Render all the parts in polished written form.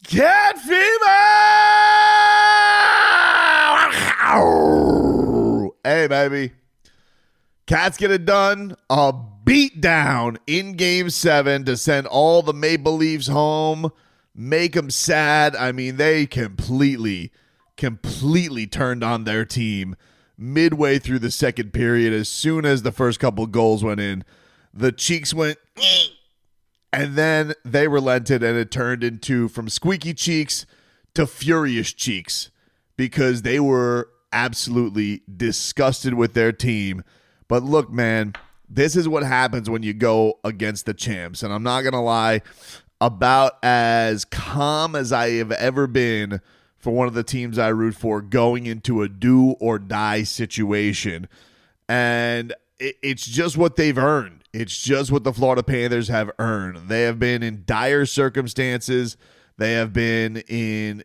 Cat fever! Hey, baby. Cats get it done. A beat down in Game 7 to send all the Maple Leafs home. Make them sad. I mean, they completely turned on their team midway through the second period. As soon as the first couple goals went in, the cheeks went, and then they relented, and it turned into from squeaky cheeks to furious cheeks because they were absolutely disgusted with their team. But look, man, this is what happens when you go against the champs. And I'm not going to lie, about as calm as I have ever been for one of the teams I root for going into a do or die situation. And it's just what they've earned. It's just what the Florida Panthers have earned. They have been in dire circumstances. They have been in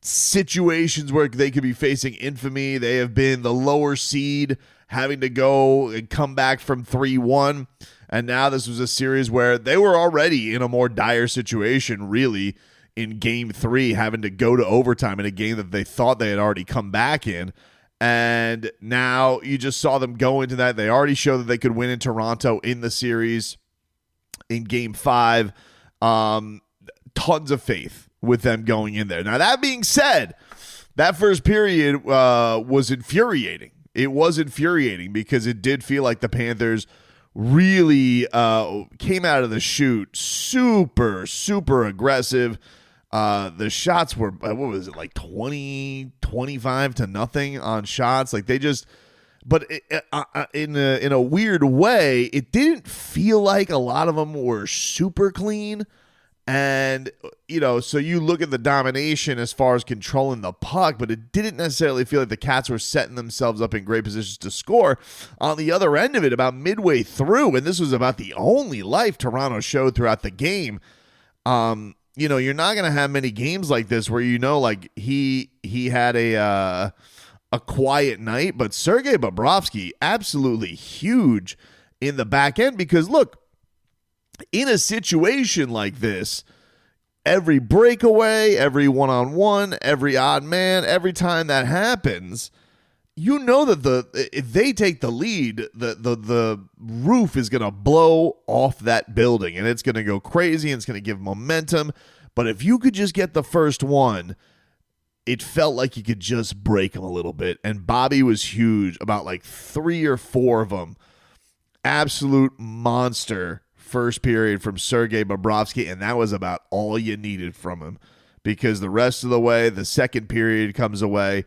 situations where they could be facing infamy. They have been the lower seed, having to go and come back from 3-1. And now this was a series where they were already in a more dire situation, really, in Game 3, having to go to overtime in a game that they thought they had already come back in. And now you just saw them go into that. They already showed that they could win in Toronto in the series in Game 5. Tons of faith with them going in there. Now, that being said, that first period was infuriating. It was infuriating because it did feel like the Panthers really came out of the chute super aggressive. The shots were, what was it, like 25 to nothing on shots? Like they just, but in a weird way, it didn't feel like a lot of them were super clean. And, you know, so you look at the domination as far as controlling the puck, but it didn't necessarily feel like the Cats were setting themselves up in great positions to score. On the other end of it, about midway through, and this was about the only life Toronto showed throughout the game, you know, you're not going to have many games like this where, you know, like he had a quiet night, but Sergei Bobrovsky absolutely huge in the back end because, look, in a situation like this, every breakaway, every one-on-one, every odd man, every time that happens, you know that if they take the lead, the roof is going to blow off that building, and it's going to go crazy, and it's going to give momentum. But if you could just get the first one, it felt like you could just break them a little bit. And Bobby was huge, about like 3 or 4 of them. Absolute monster first period from Sergei Bobrovsky, and that was about all you needed from him because the rest of the way, the second period comes away.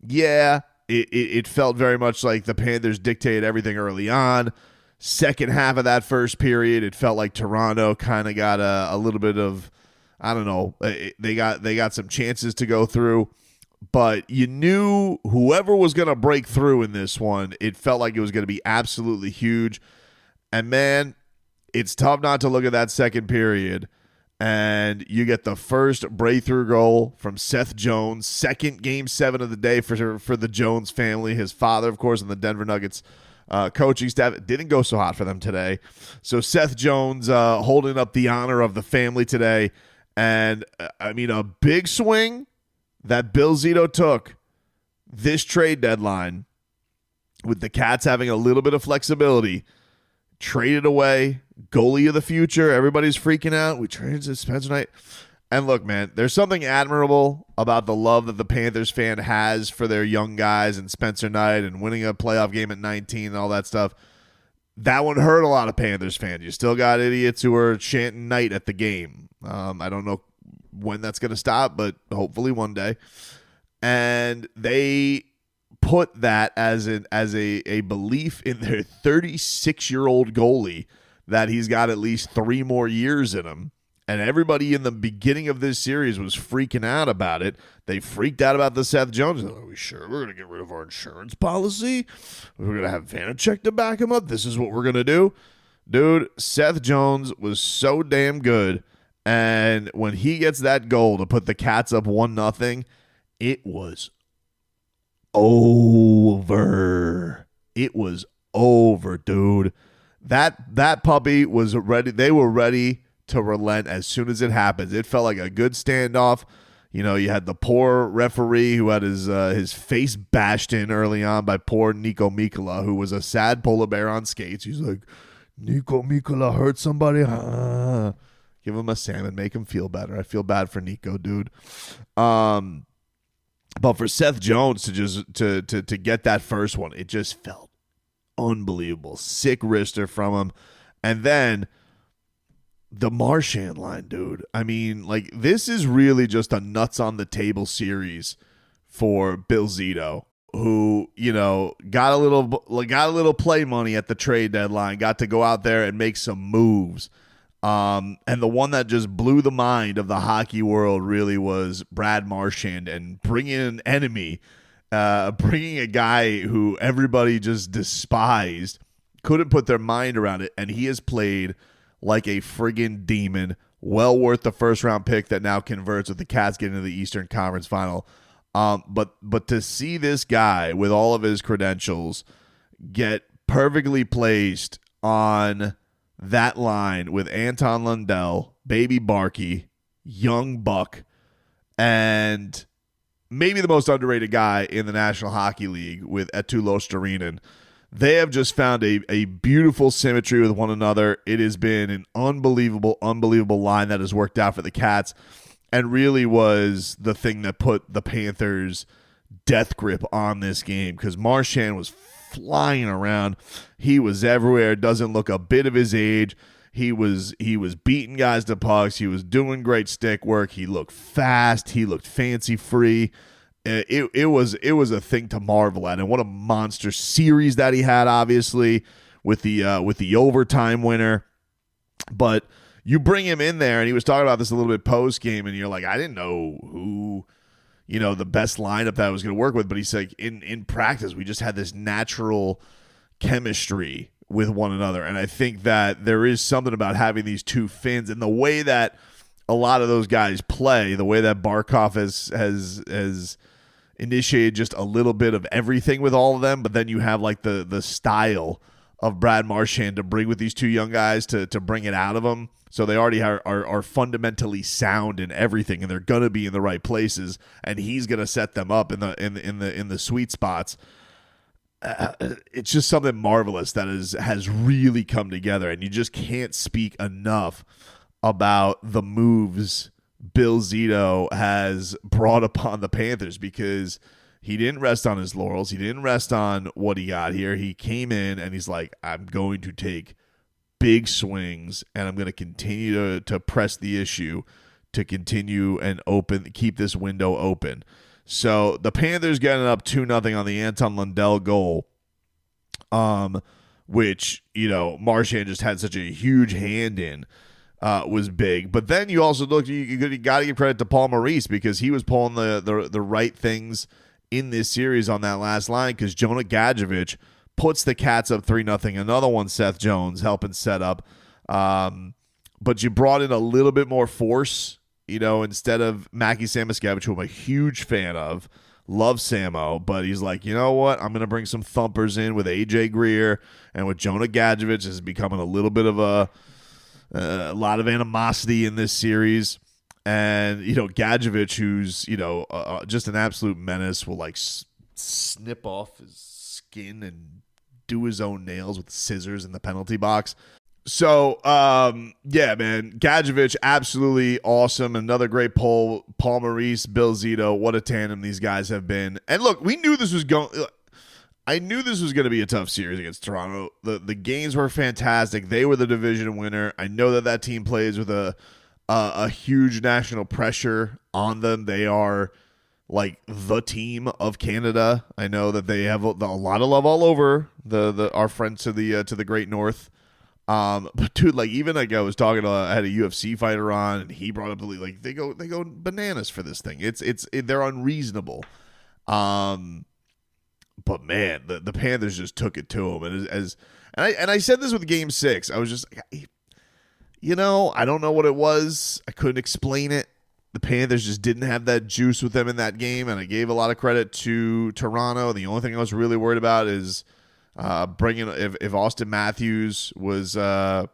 Yeah, it felt very much like the Panthers dictated everything early on. Second half of that first period, it felt like Toronto kind of got a little bit of, I don't know, they got some chances to go through, but you knew whoever was going to break through in this one, it felt like it was going to be absolutely huge. And man, it's tough not to look at that second period, and you get the first breakthrough goal from Seth Jones, second Game 7 of the day for the Jones family. His father, of course, and the Denver Nuggets coaching staff. It didn't go so hot for them today. So Seth Jones holding up the honor of the family today. And, I mean, a big swing that Bill Zito took this trade deadline with the Cats having a little bit of flexibility. Traded away, goalie of the future. Everybody's freaking out. We traded to Spencer Knight. And look, man, there's something admirable about the love that the Panthers fan has for their young guys and Spencer Knight and winning a playoff game at 19 and all that stuff. That one hurt a lot of Panthers fans. You still got idiots who are chanting Knight at the game. I don't know when that's going to stop, but hopefully one day. And they put that as a belief in their 36-year-old goalie that he's got at least 3 more years in him. And everybody in the beginning of this series was freaking out about it. They freaked out about the Seth Jones. Are we sure we're going to get rid of our insurance policy? We're going to have Vanacek to back him up? This is what we're going to do? Dude, Seth Jones was so damn good. And when he gets that goal to put the Cats up 1-0, it was over. It was over, dude. That puppy was ready. They were ready to relent as soon as it happens. It felt like a good standoff. You know, you had the poor referee who had his face bashed in early on by poor Nico Mikkola, who was a sad polar bear on skates. He's like, Nico Mikkola hurt somebody? Give him a salmon, make him feel better. I feel bad for Nico, dude. But for Seth Jones to just to get that first one, it just felt unbelievable. Sick wrister from him. And then the Marchand line, dude. I mean, like, this is really just a nuts on the table series for Bill Zito, who, you know, got a little play money at the trade deadline, got to go out there and make some moves. And the one that just blew the mind of the hockey world really was Brad Marchand, and bringing an enemy, bringing a guy who everybody just despised, couldn't put their mind around it, and he has played like a friggin' demon. Well worth the first round pick that now converts with the Cats getting to the Eastern Conference Final. But to see this guy with all of his credentials get perfectly placed on that line with Anton Lundell, Baby Barkey, Young Buck, and maybe the most underrated guy in the National Hockey League with Eetu Luostarinen, they have just found a beautiful symmetry with one another. It has been an unbelievable line that has worked out for the Cats, and really was the thing that put the Panthers' death grip on this game, because Marchand was flying around. He was everywhere. Doesn't look a bit of his age. He was beating guys to pucks. He was doing great stick work. He looked fast. He looked fancy free. It was a thing to marvel at, and what a monster series that he had, obviously with the overtime winner. But you bring him in there, and he was talking about this a little bit post game, and you're like, I didn't know who, you know, the best lineup that I was going to work with, but he's like, in practice we just had this natural chemistry with one another, and I think that there is something about having these two Finns and the way that a lot of those guys play, the way that Barkov has initiated just a little bit of everything with all of them, but then you have like the style of Brad Marchand to bring with these two young guys to bring it out of them. So they already are fundamentally sound in everything, and they're gonna be in the right places, and he's gonna set them up in the sweet spots. It's just something marvelous that has really come together, and you just can't speak enough about the moves Bill Zito has brought upon the Panthers, because he didn't rest on his laurels. He didn't rest on what he got here. He came in and he's like, I'm going to take big swings, and I'm going to continue to press the issue to continue and keep this window open. So the Panthers getting up 2-0 on the Anton Lundell goal, which, you know, Marchand just had such a huge hand in, was big. But then you also look, you got to give credit to Paul Maurice, because he was pulling the right things in this series on that last line, because Jonah Gadjevich puts the Cats up 3-0. Another one, Seth Jones helping set up. But you brought in a little bit more force, you know, instead of Mackie Samoskevich, who I'm a huge fan of. Love Samo, but he's like, you know what? I'm going to bring some thumpers in with AJ Greer, and with Jonah Gadjevich is becoming a little bit of a lot of animosity in this series. And, you know, Gadjevich, who's, you know, just an absolute menace, will like snip off his skin and do his own nails with scissors in the penalty box. So, yeah, man, Gadjevich, absolutely awesome. Another great poll. Paul Maurice, Bill Zito, what a tandem these guys have been. And look, we knew this was going. I knew this was going to be a tough series against Toronto. The games were fantastic. They were the division winner. I know that team plays with a huge national pressure on them. They are like the team of Canada. I know that they have a lot of love all over our friends to the Great North. But dude, like, even like I was talking to, I had a UFC fighter on, and he brought up the, like, they go bananas for this thing. They're unreasonable. But man, the Panthers just took it to them, and I said this with Game 6. I was just, you know, I don't know what it was. I couldn't explain it. The Panthers just didn't have that juice with them in that game, and I gave a lot of credit to Toronto. The only thing I was really worried about is bringing if Austin Matthews was going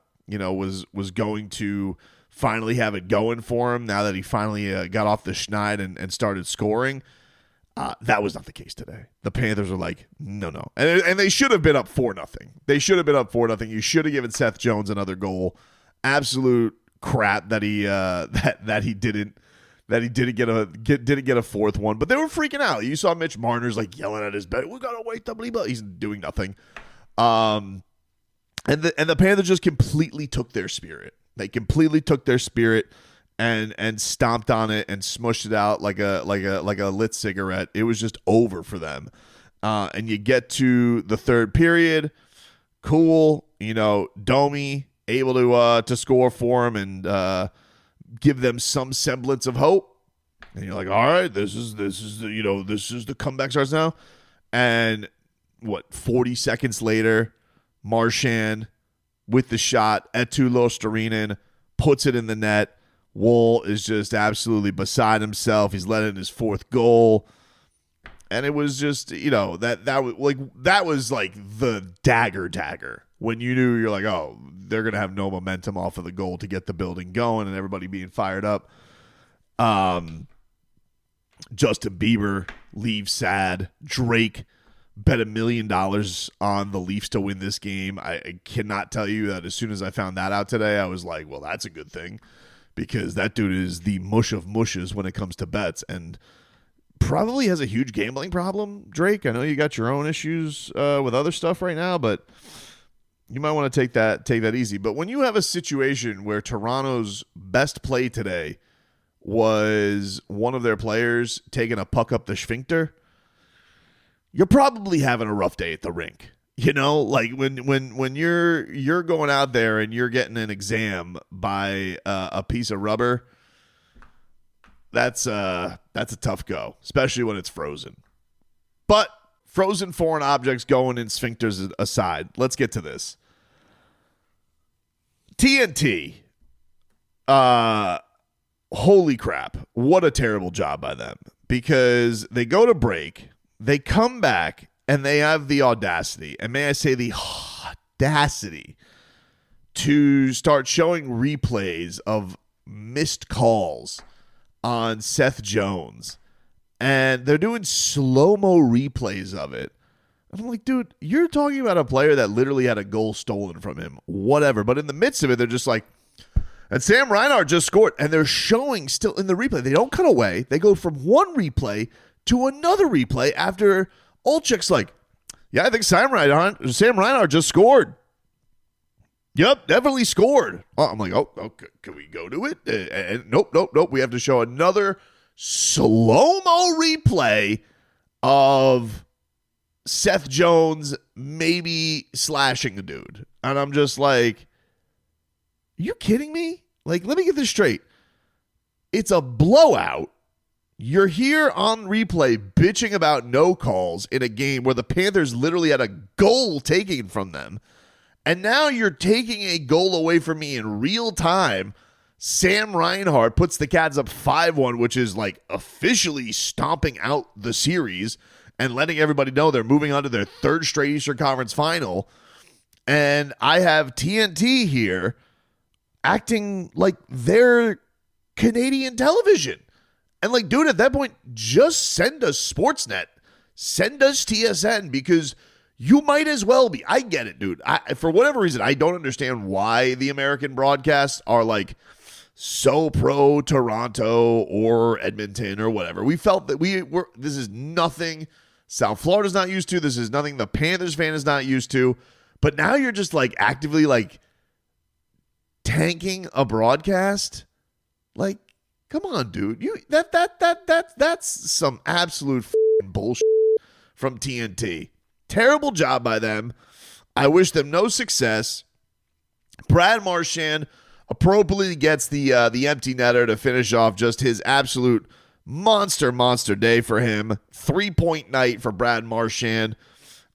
to finally have it going for him now that he finally got off the schneid and started scoring. That was not the case today. The Panthers are like, no. And they should have been up 4-0. They should have been up 4-0. You should have given Seth Jones another goal. Absolute crap that he didn't get a fourth one. But they were freaking out. You saw Mitch Marner's like yelling at his bed, "We gotta wait the bleep." He's doing nothing. And the Panthers just completely took their spirit. They completely took their spirit and stomped on it and smushed it out like a lit cigarette. It was just over for them. And you get to the third period, cool. Domi able to score for him and give them some semblance of hope. And you're like, all right, this is the comeback starts now. And 40 seconds later, Marchand with the shot, Eetu Luostarinen puts it in the net. Woll is just absolutely beside himself. He's let in his fourth goal. And it was just, that was like the dagger when you knew you're like, oh, they're going to have no momentum off of the goal to get the building going and everybody being fired up. Justin Bieber leaves sad. Drake bet $1 million on the Leafs to win this game. I cannot tell you that as soon as I found that out today, I was like, well, that's a good thing, because that dude is the mush of mushes when it comes to bets and probably has a huge gambling problem, Drake. I know you got your own issues with other stuff right now, but you might want to take that easy. But when you have a situation where Toronto's best play today was one of their players taking a puck up the sphincter, you're probably having a rough day at the rink. Like when you're going out there and you're getting an exam by a piece of rubber, that's a tough go, especially when it's frozen. But frozen foreign objects going in sphincters aside, let's get to this. TNT, holy crap, what a terrible job by them, because they go to break, they come back, and they have the audacity, and may I say the audacity, to start showing replays of missed calls on Seth Jones. And they're doing slow-mo replays of it. And I'm like, dude, you're talking about a player that literally had a goal stolen from him. Whatever. But in the midst of it, they're just like, and Sam Reinhart just scored. And they're showing still in the replay. They don't cut away. They go from one replay to another replay after Olchek's like, yeah, I think Sam Reinhart just scored. Yep, definitely scored. I'm like, oh, okay, can we go to it? And nope. We have to show another slow-mo replay of Seth Jones maybe slashing a dude. And I'm just like, are you kidding me? Like, let me get this straight. It's a blowout. You're here on replay bitching about no calls in a game where the Panthers literally had a goal taken from them. And now you're taking a goal away from me in real time. Sam Reinhart puts the Cats up 5-1, which is like officially stomping out the series and letting everybody know they're moving on to their third straight Eastern Conference final. And I have TNT here acting like they're Canadian television. And like, dude, at that point, just send us Sportsnet. Send us TSN, because you might as well be. I get it, dude. For whatever reason, I don't understand why the American broadcasts are like so pro Toronto or Edmonton or whatever. We felt that this is nothing South Florida's not used to. This is nothing the Panthers fan is not used to. But now you're just like actively like tanking a broadcast. Like, come on, dude. That's some absolute bullshit from TNT. Terrible job by them. I wish them no success. Brad Marchand appropriately gets the empty netter to finish off just his absolute monster day for him. 3-point night for Brad Marchand.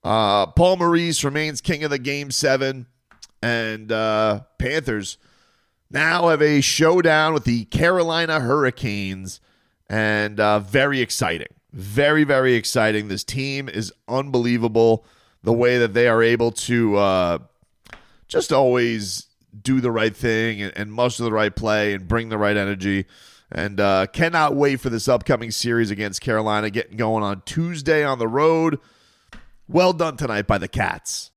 Paul Maurice remains king of the Game 7. And Panthers now have a showdown with the Carolina Hurricanes. And very exciting. Very, very exciting. This team is unbelievable. The way that they are able to just always do the right thing and muster the right play and bring the right energy. And cannot wait for this upcoming series against Carolina, getting going on Tuesday on the road. Well done tonight by the Cats.